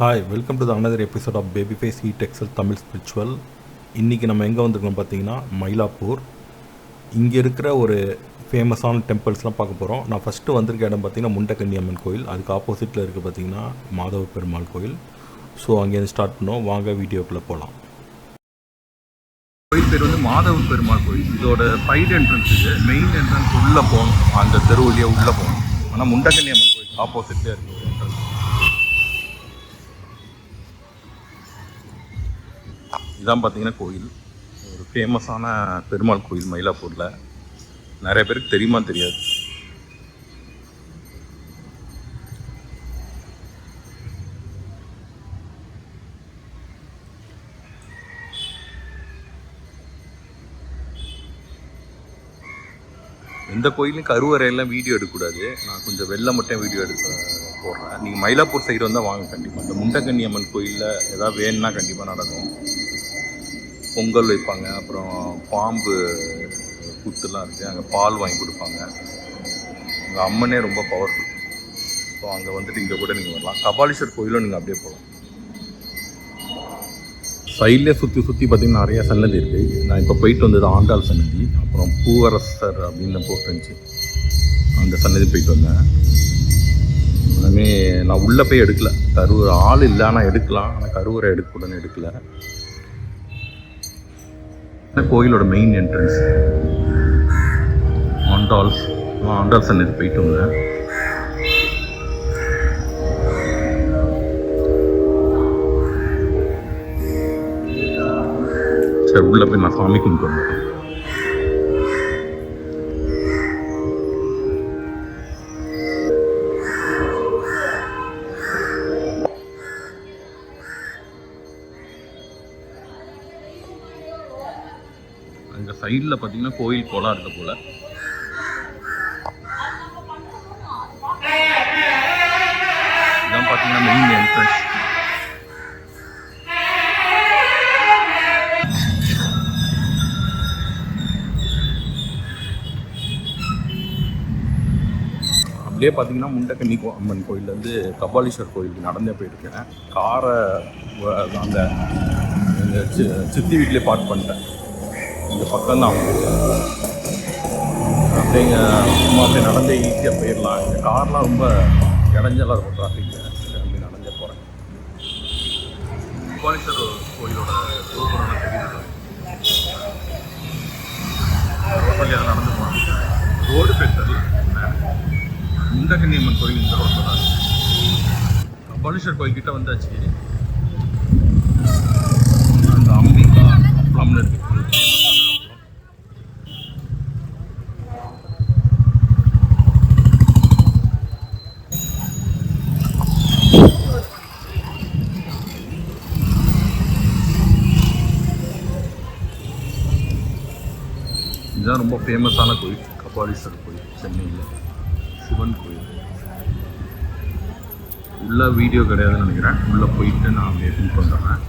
Hi, welcome to the another episode of baby face heat excel Tamil spiritual. இன்றைக்கி நம்ம எங்கே வந்திருக்கோம் பார்த்தீங்கன்னா மயிலாப்பூர். இங்கே இருக்கிற ஒரு ஃபேமஸான டெம்பிள்ஸ்லாம் பார்க்க போகிறோம். நான் ஃபஸ்ட்டு வந்திருக்க இடம் பார்த்திங்கன்னா முண்டக்கன்னி அம்மன் கோயில். அதுக்கு ஆப்போசிட்டில் இருக்குது பார்த்திங்கன்னா மாதவ பெருமாள் கோயில். ஸோ அங்கேருந்து ஸ்டார்ட் பண்ணோம். வாங்க வீடியோக்குள்ளே போகலாம். கோயில் பேர் வந்து மாதவ பெருமாள் கோயில். இதோட சைடு என்ட்ரன்ஸ் இது. மெயின் என்ட்ரன்ஸ் உள்ளே போகணும், அந்த தெருவழியாக உள்ளே போகணும். ஆனால் முண்டக்கன்னி அம்மன் கோயில் ஆப்போசிட்லேயே இருக்குது என்ட்ரன்ஸ். இதான் பார்த்தீங்கன்னா கோயில், ஒரு ஃபேமஸான பெருமாள் கோயில் மயிலாப்பூரில். நிறைய பேருக்கு தெரியுமா தெரியாது. எந்த கோயிலையும் கருவறையெல்லாம் வீடியோ எடுக்கக்கூடாது. நான் கொஞ்சம் வெளில மட்டும் வீடியோ போடுறேன். நீங்கள் மயிலாப்பூர் சைடு வந்தால் வாங்க கண்டிப்பாக. இந்த முண்டக்கன்னி அம்மன் கோயிலில் எதாவது வேணும்னா கண்டிப்பாக நடக்கும். பொங்கல் வைப்பாங்க, அப்புறம் பாம்பு கூத்துலாம் இருக்குது. அங்கே பால் வாங்கி கொடுப்பாங்க. அங்கே அம்மனே ரொம்ப பவர்ஃபுல். ஸோ அங்கே வந்துட்டு இங்கே கூட நீங்கள் வரலாம். கபாலீஸ்வர் கோயிலும் நீங்கள் அப்படியே போகலாம். சைட்லேயே சுற்றி பார்த்திங்கன்னா நிறையா சன்னதி இருக்குது. நான் இப்போ போயிட்டு வந்தது ஆண்டாள் சன்னதி, அப்புறம் பூவரசர் அப்படின்னு போட்டுருந்துச்சு, அந்த சன்னதி போயிட்டு வந்தேன். எல்லாமே நான் உள்ளே போய் எடுக்கல, கருவறை ஆள் இல்லை. ஆனால் எடுக்கலாம், ஆனால் கருவறை எடுக்கக்கூடாதுன்னு எடுக்கலை. கோயிலோட மெயின் என்ட்ரன்ஸ் ஆண்டாள் சன்னதி போயிட்டு வந்தேன். சரி, உள்ள போய் நான் சாமி கும்பிட்டு வந்தேன். அங்கே சைடில் பார்த்தீங்கன்னா கோயில் குளம் இருக்க போல. இதான் பார்த்தீங்கன்னா மெயின் என்ட்ரன்ஸ். அப்படியே பார்த்தீங்கன்னா முண்டக்கன்னி அம்மன் கோயிலேருந்து கபாலீஸ்வர் கோயிலுக்கு நடந்தே போயிருக்கேன். காரை அந்த சித்தி வீட்டிலே பார்க் பண்ணிட்டேன். இந்த பக்கம் தான் அப்படிங்க. சும்மா அப்படியே நடந்தே ஈஸியாக போயிடலாம். இந்த கார்லாம் ரொம்ப இடைஞ்சலாக இருக்கும், டிராஃபிக்கு. அப்படி நடந்தே போகிறேன். கபாலீஸ்வர் கோயிலோட கோபுரம் தெரியுது. ரோட்டில் நடந்து போகிறேன். ரோடு பேர் தெரியல. முண்டக்கன்னி அம்மன் கோயில் இந்த ரோட்டில் தான். கபாலீஸ்வர் கோயில்கிட்ட வந்தாச்சு. அந்த அம்பிகா அப்பளம்னு இருக்கு. இதுதான் ரொம்ப ஃபேமஸான கோயில், கபாலீஸ்வர் கோயில், சென்னையில் சிவன் கோயில். உள்ள வீடியோ கிடையாதுன்னு நினைக்கிறேன். உள்ளே போயிட்டு நான் அப்படியே திருப்பி வந்துடுறேன்.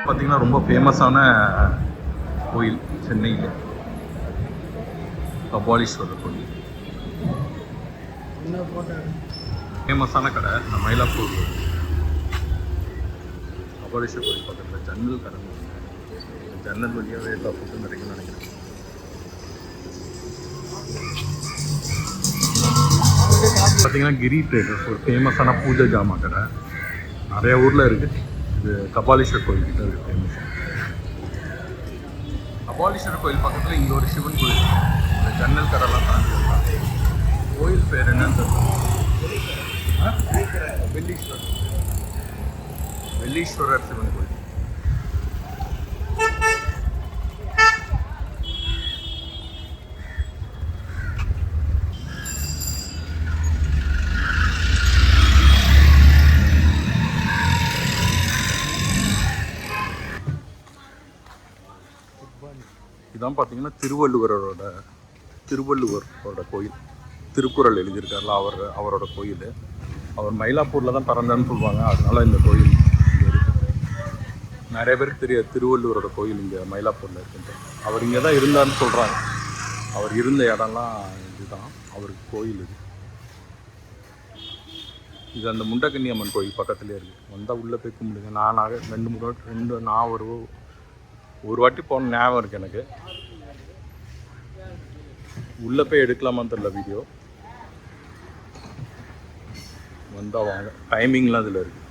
பார்த்தீங்கன்னா ரொம்ப ஃபேமஸான கோயில் சென்னையில், கபாலீஸ்வரர் கோயில். ஃபேமஸான கடை நம்ம மயிலாப்பூர் கபாலீஸ்வர் கோயில் பக்கத்தில் ஜன்னல் கடை. ஜன்னல் வழியாகவே ஃபுட்டு நிறைய நினைக்கிறேன். பார்த்தீங்கன்னா கிரி ட்ரேடர்ஸ் ஒரு ஃபேமஸான பூஜை ஜாமான் கடை. நிறைய ஊரில் இருக்குது. இது கபாலீஸ்வர் கோயில்கிட்ட இருக்குது ஃபேமஸ். கபாலீஸ்வர் கோயில் பக்கத்தில் இங்கே ஒரு சிவன் கோயில். இந்த ஜன்னல் கடைலாம் தாண்டிடலாம். கோயில் பேர் என்னன்னு வெள்ளீஸ்வரர் சிவன் கோயில். இதான் பார்த்தீங்கன்னா திருவள்ளுவரோட கோயில். திருக்குறள் எழுதியிருக்காருல அவரோட கோயில். அவர் மயிலாப்பூரில் தான் பிறந்தான்னு சொல்லுவாங்க, அதனால இந்த கோயில் இங்கே இருக்குது. நிறைய பேருக்கு தெரியாது திருவள்ளுவரோட கோயில் இங்கே மயிலாப்பூரில் இருக்குன்ட்டு. அவர் இங்கே தான் இருந்தார்னு சொல்கிறாங்க. அவர் இருந்த இடம்லாம் இதுதான் அவருக்கு கோயில். இது அந்த முண்டக்கன்னி அம்மன் கோயில் பக்கத்துலேயே இருக்குது. வந்தால் உள்ளே போய் கும்பிடுங்க. நானாக நான் ஒரு வாட்டி போன ஞாபகம் இருக்குது எனக்கு. உள்ளே போய் எடுக்கலாமான்னு தெரியல வீடியோ. வந்தால் வாங்க, டைமிங்லாம் இதில் இருக்குது.